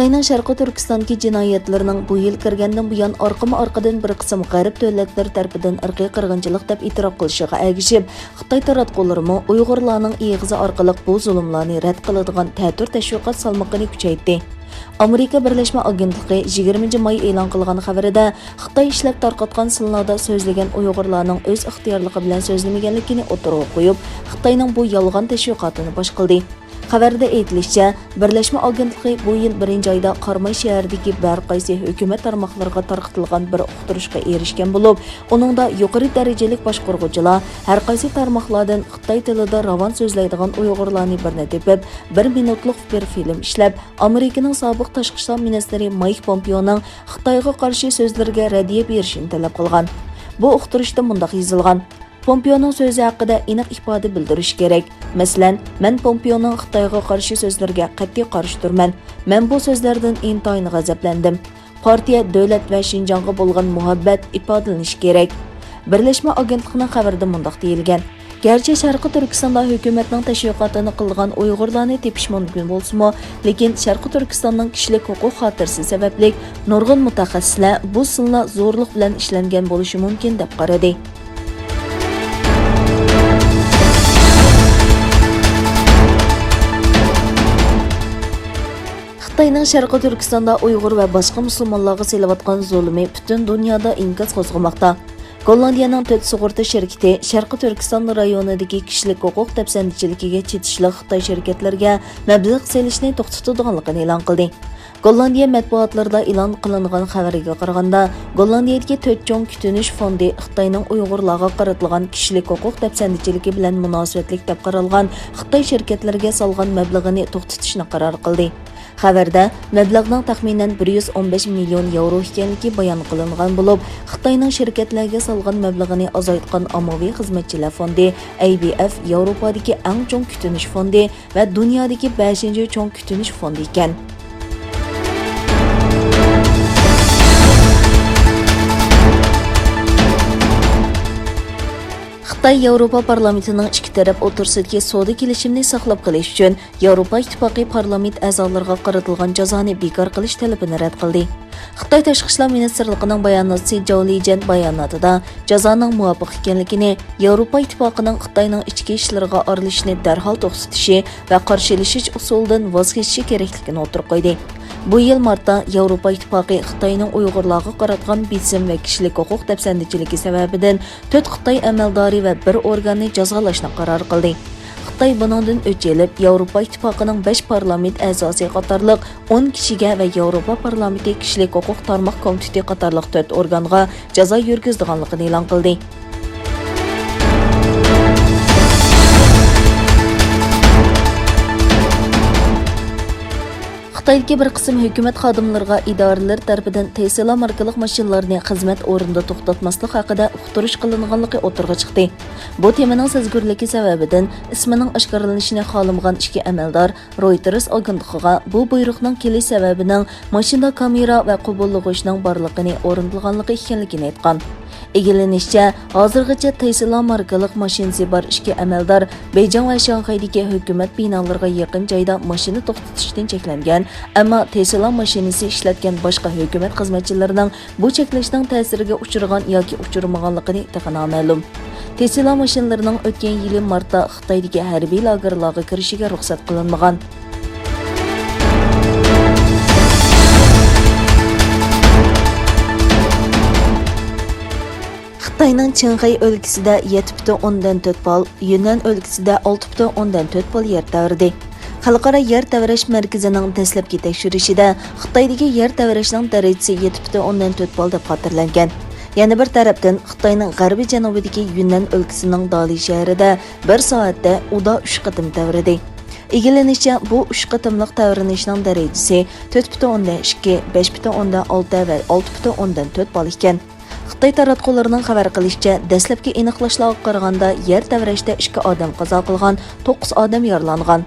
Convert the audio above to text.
Xitayning Sharqi Turkistondagi jinoyatlarning bu yil kirgandan buyon ئارقا-ئارقىدىن bir qism g'arb davlatlari tarafidan irqiy qirg'inchilik deb e'tirof qilishiga ergishib, Xitoy taratqularimi Uyg'urlarning eg'izi orqali bu zulmlarni rad qiladigan ta'tir tashviqot salmoqini kuchaytirdi. Amerika Birleşme Agentligi 20 may e'lon qilgan xabarida Xitoy ishlab tarqatgan sillarda so'zlagan Uyg'urlarning o'z ixtiyorligi bilan so'zlamaganligini o'tirg'a qo'yib, Xitoyning bu yolg'on tashviqotini bosh qildi. Xabarda aytilishicha, Birleşme Agentligi bu yil 1-oyda Qarmay shahridagi barqaysi hukumat tarmoqlariga tarqatilgan bir uqtirishga erishgan bo'lib, uningda yuqori darajali boshqaruvchilar har qaysi tarmoqlardan Xitoy tilida ravon so'zlaydigan Uyg'urlarni birni tepib, 1 minutlik bir film ishlab, Amerikaning sobiq tashqi ishlar ministri Mike Pompeoning Xitoyga qarshi so'zlariga raddiya berishini talab qilgan. Bu uqtirishda mundaq yozilgan: Pompeoning so'zi haqida aniq ifoda bildirish kerak. Masalan, men Pompeoning Xitoyga qarshi so'zlariga qat'iy qarshi turman. Men bu so'zlardan intayin g'azablandim. Partiya, davlat va Shinjonga bo'lgan muhabbat ifodalanishi kerak. Birlashma agentlikning xabarida mundaq deyilgan: Gerçi Sharqi Turkistonda hukumatning tashviqotini qilgan Uyg'urlarni tepish mumkin bo'lsa-mu, lekin Sharqi Turkistonning kishilik huquq xotirasi sababli nurg'un mutaxassislar bu sunlar zo'rlik bilan ishlangan bo'lishi mumkin deb qaradi. Xitayning Sharqi Turkistonda Uyg'ur va boshqa musulmonlarga selayotgan zulmi butun dunyoda inkas qo'zg'amoqda. Gollandiyaning 4 sug'urta shirkiti Sharqi Turkiston rayonidagi kishilik huquq tafsandachiligiga chetishli Xitoy shirkatlariga mablag' selishni to'xtatadiganligini e'lon qildi. Gollandiya matbuotlarida e'lon qilingan xabarga qaraganda, Gollandiyadagi 4 cho'ng kutinish fondi Xitoyning Uyg'urlarga qaratilgan kishilik huquq tafsandachiligi bilan munosabatlik deb qaralgan Xitoy shirkatlariga solgan mablag'ini to'xtatishni qaror qildi. Xabarda mablag'ning taxminan 115 million yevro ekanligi bayon qilingan bo'lib, Xitoyning shirkatlarga solgan mablag'ini azaytgan ommaviy xizmatchilar fondi ABF Yevropadagi eng cho'ng kutinish fondi va dunyodagi 5-cho'ng kutinish fondi ekan. Xitoy Yavropa parlamentinin ikki taraf o'rtasidagi savdo kelishimini saqlab qolish uchun Yavropa İttipaقı parlament a'zolariga qaratilgan jazoni bekor qilish talabini rad qildi. Xitoy tashqi ishlar ministrligining bayonotchisi Zhao Lijian bayonotida jazoning muvofiq ekanligini, Yavropa İttipaqining Xitoyning ichki ishlariga aralashishni darhol to'xtatishi va qarshilashish usulidan voz kechishi kerakligini o'tirib qo'ydi. Bu yil martda Yavropa İttipaقı Xitoyning Uyg'urlarga qaratgan bisim va kishilik huquq tafsandachiligi sababidan 4 Xitoy amaldori va 1 organni jazolashni qaror qildi. Xitoy buningdan o'ch yilib Yavropa İttipaqining 5 parlament a'zosi qatorliq 10 kishiga va Yavropa parlamenti kishilik huquq tarmoq komiteti qatorliq 4 organga jazo yurgizganligini e'lon qildi. Xitoydagi bir qism hukumat xodimlariga idoralar tarafidan Tesla markali mashinalarni xizmat o'rnida to'xtatmaslik haqida uqtirish qilinganligi o'tirg'a chiqdi. Bu temaning sezgirligi sababidan ismining oshkorlanishini xohlamagan ikki amaldor Reuters agentligiga bu buyruqning kelish sababining mashina kamera va qubullag'ichning borligini o'rintilganligi ekanligini aytgan. Egilenishicha, hozirgacha Tesla markali mashinasi bor ikki amaldor Beijing va Shanxaydagi hukumat binolariga yaqin joyda mashina to'xtatishdan cheklangan, ammo Tesla mashinasi ishlatgan boshqa hukumat xizmatchilarining bu cheklashning ta'siriga uchragan yoki uchramaganligini noma'lum. Tesla mashinalarining o'tgan yil martda Xitoydagi harbiy lagerlarga kirishiga ruxsat qilinmagan. Xitoyning Shanxay o'lkasida 7,4 bal, Yunnan o'lkasida 6,4 bal yer tەvrىدى. Xalqaro yer tәврәш markazining dastlabki tekshirishida Xitoydagi yer tәврәшning darajasi 7,4 bal deb xotirlangan. Yana bir tarafdan Xitoyning g'arbiy janubidagi Yunnan o'lkasining Dali shahrida 1 soatda uda 3 qatim tәврىدى. Egilenishicha, bu 3 qatimliq tәврәнishning darajasi 4,2, 5,6 va 6,4 bal ekan. Xitoy taratqularının xabar qilishicha, dastlabki aniqlashlarga qaraganda yer tәврәшdə 2 odam qazo qilgan, 9 odam yaralangan.